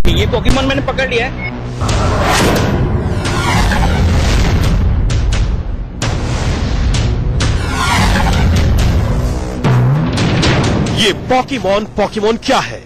ये पोकेमॉन मैंने पकड़ लिया है। ये पोकेमॉन क्या है?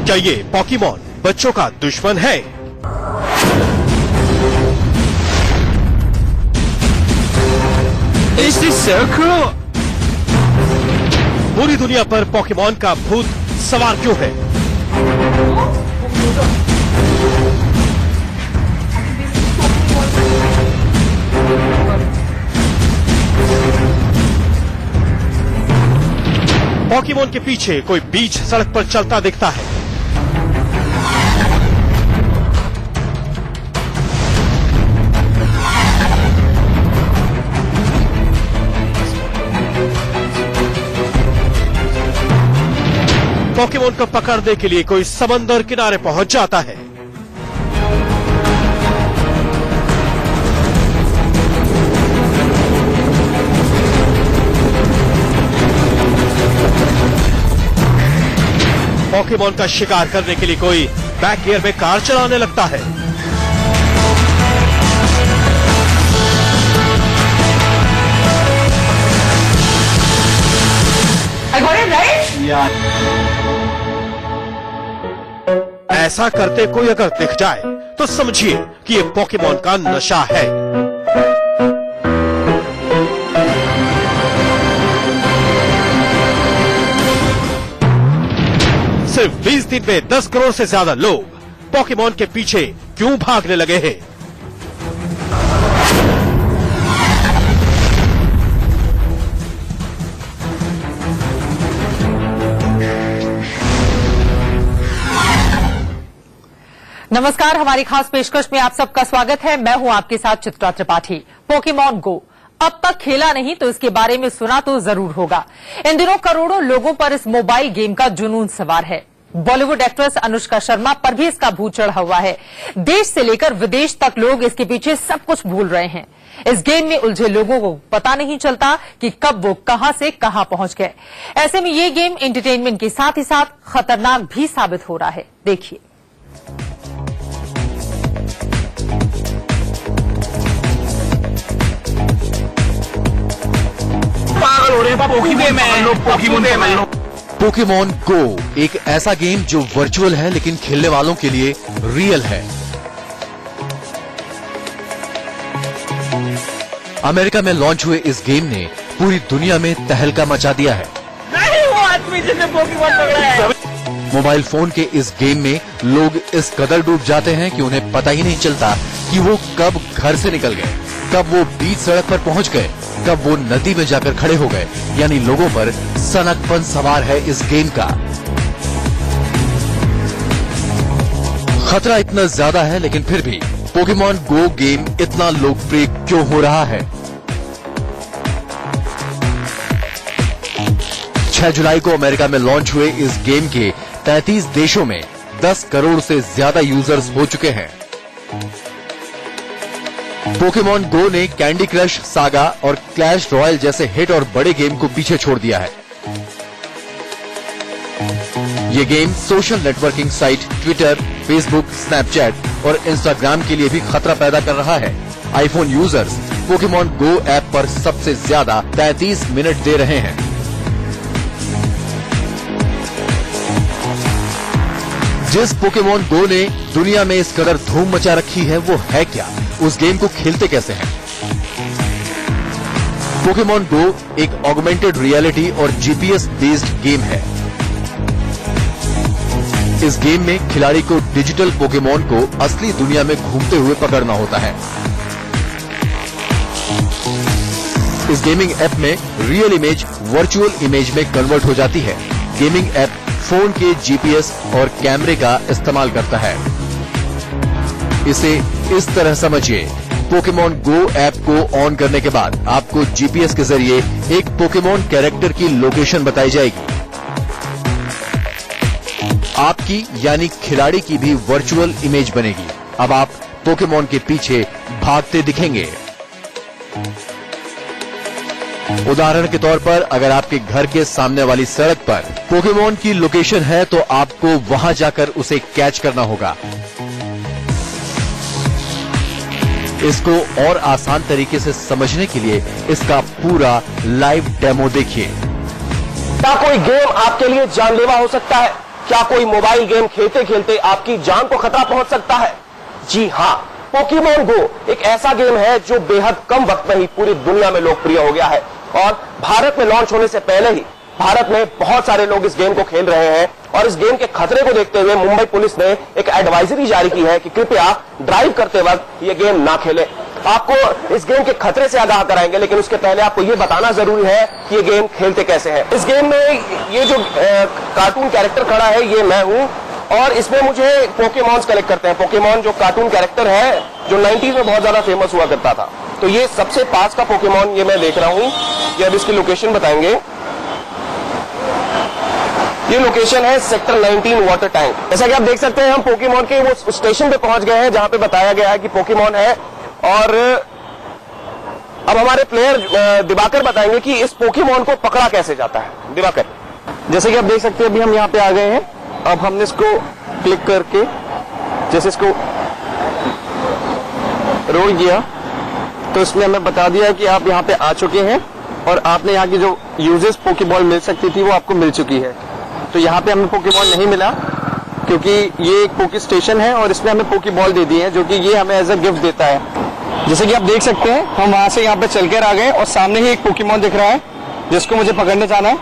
क्या ये पोकेमॉन बच्चों का दुश्मन है? Is this so cool? पूरी दुनिया पर पोकेमॉन का भूत सवार क्यों है? पोकेमॉन के पीछे कोई बीच सड़क पर चलता दिखता है। पोकेमॉन को पकड़ने के लिए कोई समंदर किनारे पहुंच जाता है। पोकेमॉन का शिकार करने के लिए कोई बैक गियर में कार चलाने लगता है। I got it right? Yeah. ऐसा करते कोई अगर दिख जाए तो समझिए कि ये पोकेमॉन का नशा है। सिर्फ 20 दिन में 10 करोड़ से ज्यादा लोग पोकेमॉन के पीछे क्यों भागने लगे हैं? नमस्कार, हमारी खास पेशकश में आप सबका स्वागत है। मैं हूं आपके साथ चित्रा त्रिपाठी। पोकेमॉन गो अब तक खेला नहीं तो इसके बारे में सुना तो जरूर होगा। इन दिनों करोड़ों लोगों पर इस मोबाइल गेम का जुनून सवार है। बॉलीवुड एक्ट्रेस अनुष्का शर्मा पर भी इसका भूत चढ़ा हुआ है। देश से लेकर विदेश तक लोग इसके पीछे सब कुछ भूल रहे हैं। इस गेम में उलझे लोगों को पता नहीं चलता कि कब वो कहां से कहां पहुंच गए। ऐसे में ये गेम एंटरटेनमेंट के साथ ही साथ खतरनाक भी साबित हो रहा है। देखिए। पागल हो रहे हैं। पोकेमॉन गो एक ऐसा गेम जो वर्चुअल है लेकिन खेलने वालों के लिए रियल है। अमेरिका में लॉन्च हुए इस गेम ने पूरी दुनिया में तहलका मचा दिया है। नहीं, वो आदमी जिसने पोकेमॉन पकड़ा है। मोबाइल फोन के इस गेम में लोग इस कदर डूब जाते हैं कि उन्हें पता ही नहीं चलता कि वो कब घर से निकल गए, कब वो बीच सड़क पर पहुंच गए, कब वो नदी में जाकर खड़े हो गए। यानी लोगों पर सनकपन सवार है इस गेम का। खतरा इतना ज्यादा है लेकिन फिर भी पोकेमॉन गो गेम इतना लोकप्रिय क्यों हो रहा है? 6 जुलाई को अमेरिका में लॉन्च हुए इस गेम के 33 देशों में 10 करोड़ से ज्यादा यूजर्स हो चुके हैं। पोकेमॉन गो ने कैंडी क्रश, सागा और क्लैश रॉयल जैसे हिट और बड़े गेम को पीछे छोड़ दिया है। ये game social networking site Twitter, Facebook, Snapchat और इंस्टाग्राम के लिए भी खतरा पैदा कर रहा है। आईफोन यूजर्स पोकेमॉन गो ऐप पर सबसे ज्यादा 33 मिनट दे रहे हैं। जिस पोकेमॉन गो ने दुनिया में इस कदर धूम मचा रखी है वो है क्या? उस गेम को खेलते कैसे हैं? पोकेमॉन गो एक ऑगमेंटेड रियलिटी और जीपीएस बेस्ड गेम है। इस गेम में खिलाड़ी को डिजिटल पोकेमॉन को असली दुनिया में घूमते हुए पकड़ना होता है। इस गेमिंग ऐप में रियल इमेज वर्चुअल इमेज में कन्वर्ट हो जाती है। गेमिंग ऐप फोन के जीपीएस और कैमरे का इस्तेमाल करता है। इसे इस तरह समझिए, पोकेमॉन गो ऐप को ऑन करने के बाद आपको जीपीएस के जरिए एक पोकेमॉन कैरेक्टर की लोकेशन बताई जाएगी। आपकी यानी खिलाड़ी की भी वर्चुअल इमेज बनेगी। अब आप पोकेमॉन के पीछे भागते दिखेंगे। उदाहरण के तौर पर अगर आपके घर के सामने वाली सड़क पर पोकेमॉन की लोकेशन है तो आपको वहां जाकर उसे कैच करना होगा। इसको और आसान तरीके से समझने के लिए इसका पूरा लाइव डेमो देखिए। क्या कोई गेम आपके लिए जानलेवा हो सकता है? क्या कोई मोबाइल गेम खेलते खेलते आपकी जान को खतरा पहुंच सकता है? जी हां, पोकेमॉन गो एक ऐसा गेम है जो बेहद कम वक्त में ही पूरी दुनिया में लोकप्रिय हो गया है और भारत में लॉन्च होने से पहले ही भारत में बहुत सारे लोग इस गेम को खेल रहे हैं और इस गेम के खतरे को देखते हुए मुंबई पुलिस ने एक एडवाइजरी जारी की है कि कृपया ड्राइव करते वक्त ये गेम ना खेलें। आपको इस गेम के खतरे से आगाह कराएंगे, लेकिन उसके पहले आपको ये बताना जरूरी है कि ये गेम खेलते कैसे हैं। इस गेम में ये जो कार्टून कैरेक्टर खड़ा है ये मैं हूं और इसमें मुझे पोकेमॉन्स कलेक्ट करते हैं। पोकेमॉन जो कार्टून कैरेक्टर है जो 90s में बहुत ज्यादा फेमस हुआ करता था, तो ये सबसे पास का पोकेमॉन ये मैं देख रहा हूं। ये अब इसकी लोकेशन बताएंगे। ये लोकेशन है सेक्टर 19 वाटर टैंक। जैसा कि आप देख सकते हैं हम पोकेमॉन के वो स्टेशन पे पहुंच गए हैं जहां पे बताया गया है कि पोकेमॉन है और अब हमारे प्लेयर दिवाकर बताएंगे कि इस पोकेमॉन को पकड़ा कैसे जाता है। दिवाकर, जैसे कि आप देख सकते हैं अभी हम यहाँ पे आ गए हैं। अब हमने इसको क्लिक करके जैसे इसको रोल किया तो इसमें हमें बता दिया कि आप यहाँ पे आ चुके हैं और आपने यहाँ की जो यूजेस पोकेबॉल मिल सकती थी वो आपको मिल चुकी है। तो यहाँ पे हमें पोकेबॉल नहीं मिला क्योंकि ये एक पोके स्टेशन है और इसमें हमें पोकेबॉल दे दी है जो कि ये हमें एज अ गिफ्ट देता है। जैसे कि आप देख सकते हैं हम वहां से यहाँ पे चलकर आ गए और सामने ही एक पोकेमॉन दिख रहा है जिसको मुझे पकड़ने जाना है।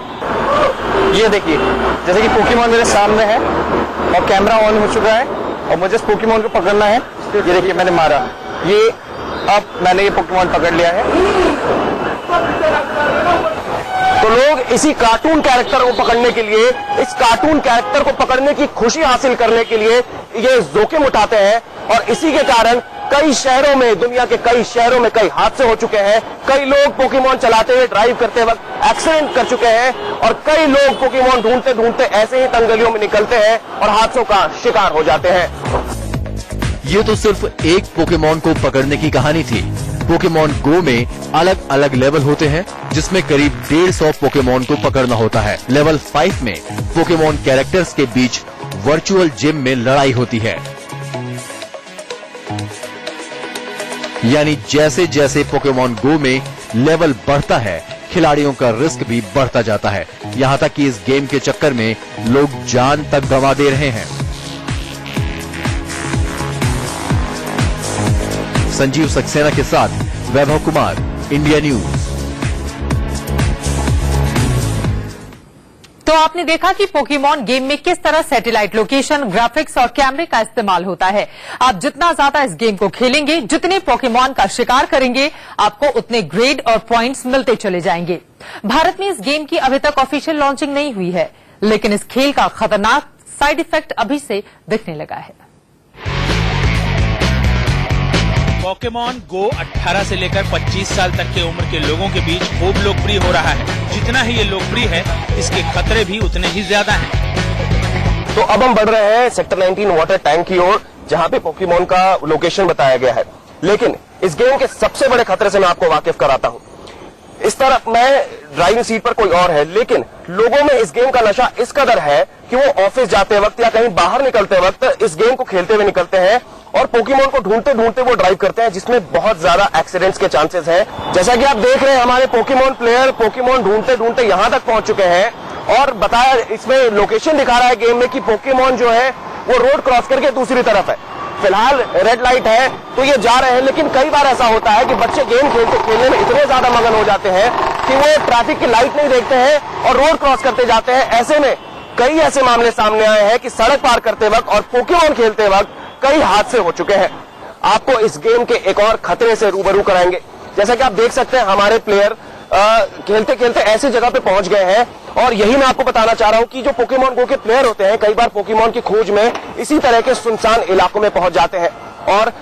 ये देखिए जैसे कि पोकेमॉन मेरे सामने है और कैमरा ऑन हो चुका है और मुझे इस पोकेमॉन को पकड़ना है। ये देखिए मैंने मारा, ये अब मैंने ये पोकेमॉन पकड़ लिया है। तो लोग इसी कार्टून कैरेक्टर को पकड़ने के लिए, इस कार्टून कैरेक्टर को पकड़ने की खुशी हासिल करने के लिए ये जोखिम उठाते हैं और इसी के कारण कई शहरों में, दुनिया के कई शहरों में कई हादसे हो चुके हैं। कई लोग पोकेमॉन चलाते हुए, ड्राइव करते वक्त एक्सीडेंट कर चुके हैं और कई लोग पोकेमॉन ढूंढते ढूंढते ऐसे ही तंगलियों में निकलते हैं और हादसों का शिकार हो जाते हैं। ये तो सिर्फ एक पोकेमॉन को पकड़ने की कहानी थी। पोकेमॉन गो में अलग अलग लेवल होते हैं जिसमें करीब 150 पोकेमॉन को पकड़ना होता है। लेवल 5 में पोकेमॉन कैरेक्टर्स के बीच वर्चुअल जिम में लड़ाई होती है। यानी जैसे जैसे पोकेमॉन गो में लेवल बढ़ता है खिलाड़ियों का रिस्क भी बढ़ता जाता है, यहां तक कि इस गेम के चक्कर में लोग जान तक गंवा दे रहे हैं। संजीव सक्सेना के साथ वैभव कुमार, इंडिया न्यूज। तो आपने देखा कि पोकेमॉन गेम में किस तरह सैटेलाइट लोकेशन, ग्राफिक्स और कैमरे का इस्तेमाल होता है। आप जितना ज्यादा इस गेम को खेलेंगे, जितने पोकेमॉन का शिकार करेंगे, आपको उतने ग्रेड और पॉइंट्स मिलते चले जाएंगे। भारत में इस गेम की अभी तक ऑफिशियल लॉन्चिंग नहीं हुई है, लेकिन इस खेल का खतरनाक साइड इफेक्ट अभी से दिखने लगा है। पोकेमॉन गो 18 से लेकर 25 साल तक के उम्र के लोगों के बीच खूब लोकप्रिय हो रहा है। जितना ही ये लोकप्रिय है, इसके खतरे भी उतने ही ज्यादा हैं। तो अब हम बढ़ रहे हैं सेक्टर 19 वाटर टैंक की ओर, जहां पे पोकेमॉन का लोकेशन बताया गया है। लेकिन इस गेम के सबसे बड़े खतरे से मैं आपको वाकिफ कराता हूं। इस तरफ मैं ड्राइविंग सीट पर कोई और है, लेकिन लोगों में इस गेम का नशा इस कदर है कि वो ऑफिस जाते वक्त या कहीं बाहर निकलते वक्त इस गेम को खेलते हुए निकलते हैं और पोकेमॉन को ढूंढते ढूंढते वो ड्राइव करते हैं, जिसमें बहुत ज्यादा एक्सीडेंट्स के चांसेस हैं। जैसा कि आप देख रहे हैं हमारे पोकेमॉन प्लेयर पोकेमॉन ढूंढते ढूंढते यहां तक पहुंच चुके हैं और बताया इसमें लोकेशन दिखा रहा है गेम में कि पोकेमॉन जो है वो रोड क्रॉस करके दूसरी तरफ है। फिलहाल रेड लाइट है तो ये जा रहे हैं, लेकिन कई बार ऐसा होता है कि बच्चे गेम खेलने में इतने ज्यादा मगन हो जाते हैं कि वो ट्रैफिक की लाइट नहीं देखते हैं और रोड क्रॉस करते जाते हैं। ऐसे में कई ऐसे मामले सामने आए हैं कि सड़क पार करते वक्त और पोकेमॉन खेलते वक्त कई हादसे हो चुके हैं। आपको इस गेम के एक और खतरे से रूबरू कराएंगे। जैसा कि आप देख सकते हैं हमारे प्लेयर खेलते खेलते ऐसी जगह पे पहुंच गए हैं और यही मैं आपको बताना चाह रहा हूं कि जो पोकेमॉन गो के प्लेयर होते हैं कई बार पोकेमॉन की खोज में इसी तरह के सुनसान इलाकों में पहुंच जाते हैं और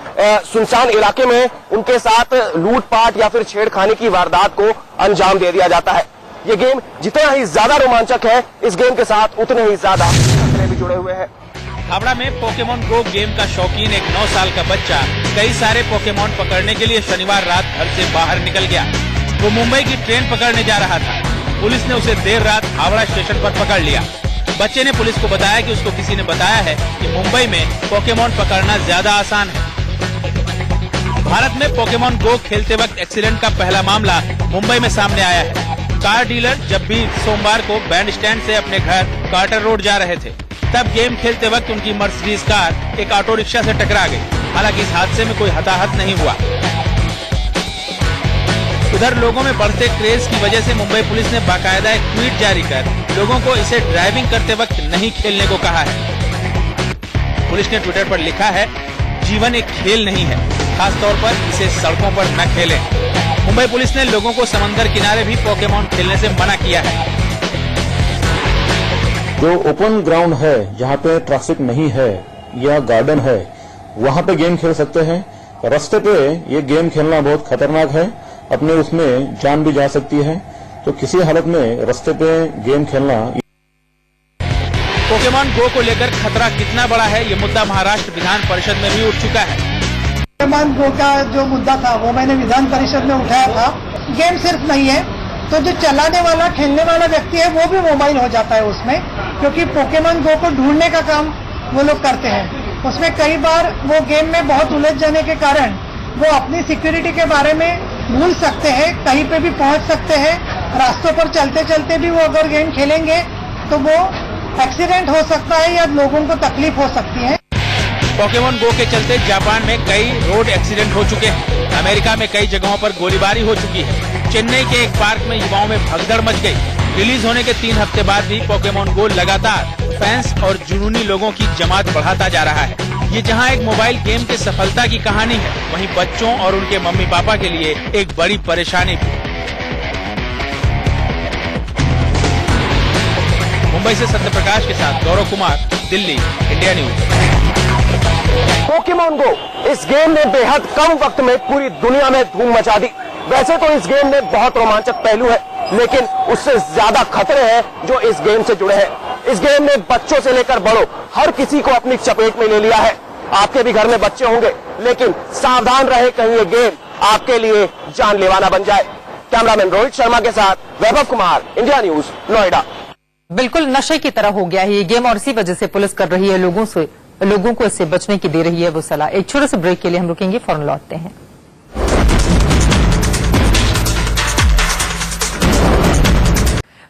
सुनसान इलाके में उनके साथ लूटपाट या फिर छेड़खानी की वारदात को अंजाम दे दिया जाता है। ये गेम जितना ही ज्यादा रोमांचक है, इस गेम के साथ उतने ही ज्यादा खतरे भी जुड़े हुए हैं। हावड़ा में पोकेमॉन गो गेम का शौकीन एक 9 साल का बच्चा कई सारे पोकेमॉन पकड़ने के लिए शनिवार रात घर से बाहर निकल गया। वो मुंबई की ट्रेन पकड़ने जा रहा था। पुलिस ने उसे देर रात हावड़ा स्टेशन पर पकड़ लिया। बच्चे ने पुलिस को बताया कि उसको किसी ने बताया है कि मुंबई में पोकेमॉन पकड़ना ज्यादा आसान है। भारत में पोकेमॉन गो खेलते वक्त एक्सीडेंट का पहला मामला मुंबई में सामने आया है। कार डीलर जब भी सोमवार को बैंड स्टैंड से अपने घर कार्टर रोड जा रहे थे, तब गेम खेलते वक्त उनकी मर्सिडीज कार एक ऑटो रिक्शा से टकरा गई। हालांकि इस हादसे में कोई हताहत नहीं हुआ। उधर लोगों में बढ़ते क्रेज की वजह से मुंबई पुलिस ने बाकायदा एक ट्वीट जारी कर लोगों को इसे ड्राइविंग करते वक्त नहीं खेलने को कहा है। पुलिस ने ट्विटर पर लिखा है, जीवन एक खेल नहीं है, खास तौर पर इसे सड़कों पर न खेलें। मुंबई पुलिस ने लोगों को समंदर किनारे भी पोकेमॉन खेलने से मना किया है। जो ओपन ग्राउंड है, जहाँ पे ट्रैफिक नहीं है या गार्डन है, वहाँ पे गेम खेल सकते हैं। रास्ते पे ये गेम खेलना बहुत खतरनाक है, अपने उसमें जान भी जा सकती है। तो किसी हालत में रास्ते पे गेम खेलना। पोकेमॉन गो को लेकर खतरा कितना बड़ा है, ये मुद्दा महाराष्ट्र विधान परिषद में भी उठ चुका है। पोकेमॉन गो का जो मुद्दा था वो मैंने विधान परिषद में उठाया था। गेम सिर्फ नहीं है, तो जो चलाने वाला खेलने वाला व्यक्ति है वो भी मोबाइल हो जाता है उसमें, क्योंकि पोकेमॉन गो को ढूंढने का काम वो लोग करते हैं। उसमें कई बार वो गेम में बहुत उलझ जाने के कारण वो अपनी सिक्योरिटी के बारे में भूल सकते हैं, कहीं पे भी पहुंच सकते हैं। रास्तों पर चलते चलते भी वो अगर गेम खेलेंगे तो वो एक्सीडेंट हो सकता है या लोगों को तकलीफ हो सकती है। पोकेमॉन गो के चलते जापान में कई रोड एक्सीडेंट हो चुके हैं। अमेरिका में कई जगहों पर गोलीबारी हो चुकी है। चेन्नई के एक पार्क में युवाओं में भगदड़ मच गई। रिलीज होने के 3 हफ्ते बाद भी पोकेमॉन गो लगातार फैंस और जुनूनी लोगों की जमात बढ़ाता जा रहा है। ये जहां एक मोबाइल गेम की सफलता की कहानी है, वहीं बच्चों और उनके मम्मी पापा के लिए एक बड़ी परेशानी भी। मुंबई से सत्यप्रकाश के साथ Gaurav Kumar, Delhi, India news. Pokemon Go इस गेम ने बेहद कम वक्त में पूरी दुनिया में धूम मचा दी। वैसे तो इस गेम में बहुत रोमांचक पहलू है, लेकिन उससे ज्यादा खतरे हैं जो इस गेम से जुड़े हैं। इस गेम ने बच्चों से लेकर बड़ों हर किसी को अपनी चपेट में ले लिया है। आपके भी घर में बच्चे होंगे, लेकिन सावधान रहे, कहीं ये गेम आपके लिए जानलेवा बन जाए। कैमरामैन रोहित शर्मा के साथ वैभव कुमार, इंडिया न्यूज, नोएडा। बिल्कुल नशे की तरह हो गया है ये गेम और इसी वजह से पुलिस कर रही है लोगों को इससे बचने की दे रही है वो सलाह। एक छोटे से ब्रेक के लिए हम रुकेंगे, फौरन लौटते हैं।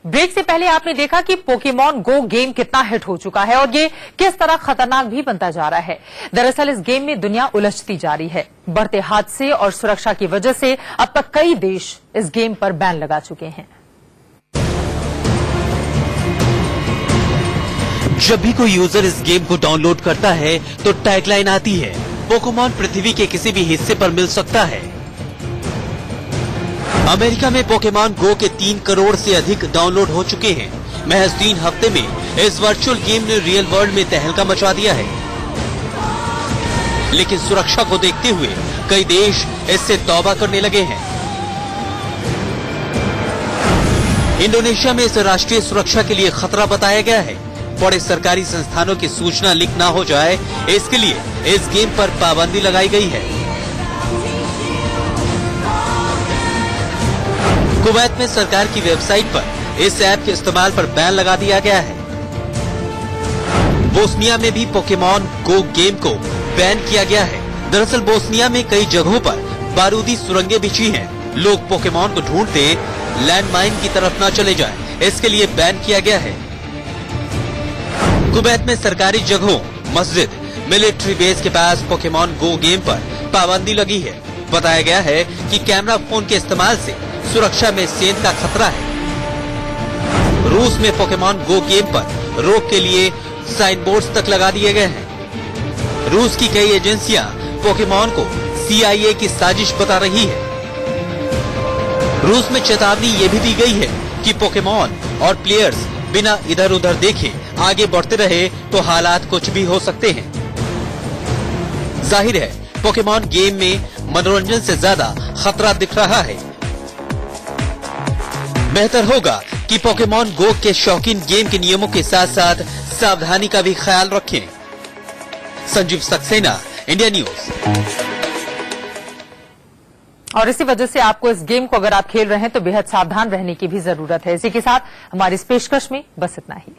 ब्रेक से पहले आपने देखा कि पोकेमॉन गो गेम कितना हिट हो चुका है और ये किस तरह खतरनाक भी बनता जा रहा है। दरअसल इस गेम में दुनिया उलझती जा रही है। बढ़ते हादसे और सुरक्षा की वजह से अब तक कई देश इस गेम पर बैन लगा चुके हैं। जब भी कोई यूजर इस गेम को डाउनलोड करता है तो टैगलाइन आती है, पोकेमॉन पृथ्वी के किसी भी हिस्से पर मिल सकता है। अमेरिका में पोकेमॉन गो के 3 करोड़ से अधिक डाउनलोड हो चुके हैं। महज 3 हफ्ते में इस वर्चुअल गेम ने रियल वर्ल्ड में तहलका मचा दिया है। लेकिन सुरक्षा को देखते हुए कई देश इससे तौबा करने लगे हैं। इंडोनेशिया में इसे राष्ट्रीय सुरक्षा के लिए खतरा बताया गया है। बड़े सरकारी संस्थानों की सूचना लीक न हो जाए, इसके लिए इस गेम पर पाबंदी लगाई गई है। कुवैत में सरकार की वेबसाइट पर इस ऐप के इस्तेमाल पर बैन लगा दिया गया है। बोस्निया में भी पोकेमॉन गो गेम को बैन किया गया है। दरअसल बोस्निया में कई जगहों पर बारूदी सुरंगें बिछी हैं। लोग पोकेमॉन को ढूंढते लैंडमाइन की तरफ न चले जाएं, इसके लिए बैन किया गया है। कुवैत में सरकारी जगहों, मस्जिद, मिलिट्री बेस के पास पोकेमॉन गो गेम पर पाबंदी लगी है। बताया गया है कि कैमरा फोन के इस्तेमाल से सुरक्षा में सेंध का खतरा है। रूस में पोकेमॉन गो गेम पर रोक के लिए साइन बोर्ड्स तक लगा दिए गए हैं। रूस की कई एजेंसियां पोकेमॉन को CIA की साजिश बता रही है। रूस में चेतावनी ये भी दी गई है कि पोकेमॉन और प्लेयर्स बिना इधर उधर देखे आगे बढ़ते रहे तो हालात कुछ भी हो सकते हैं। जाहिर है पोकेमॉन गेम में मनोरंजन से ज्यादा खतरा दिख रहा है। बेहतर होगा कि पोकेमॉन गो के शौकीन गेम के नियमों के साथ साथ सावधानी का भी ख्याल रखें। Sanjeev Saxena, India news. और इसी वजह से आपको इस गेम को अगर आप खेल रहे हैं तो बेहद सावधान रहने की भी जरूरत है। इसी के साथ हमारी इस पेशकश में बस इतना ही।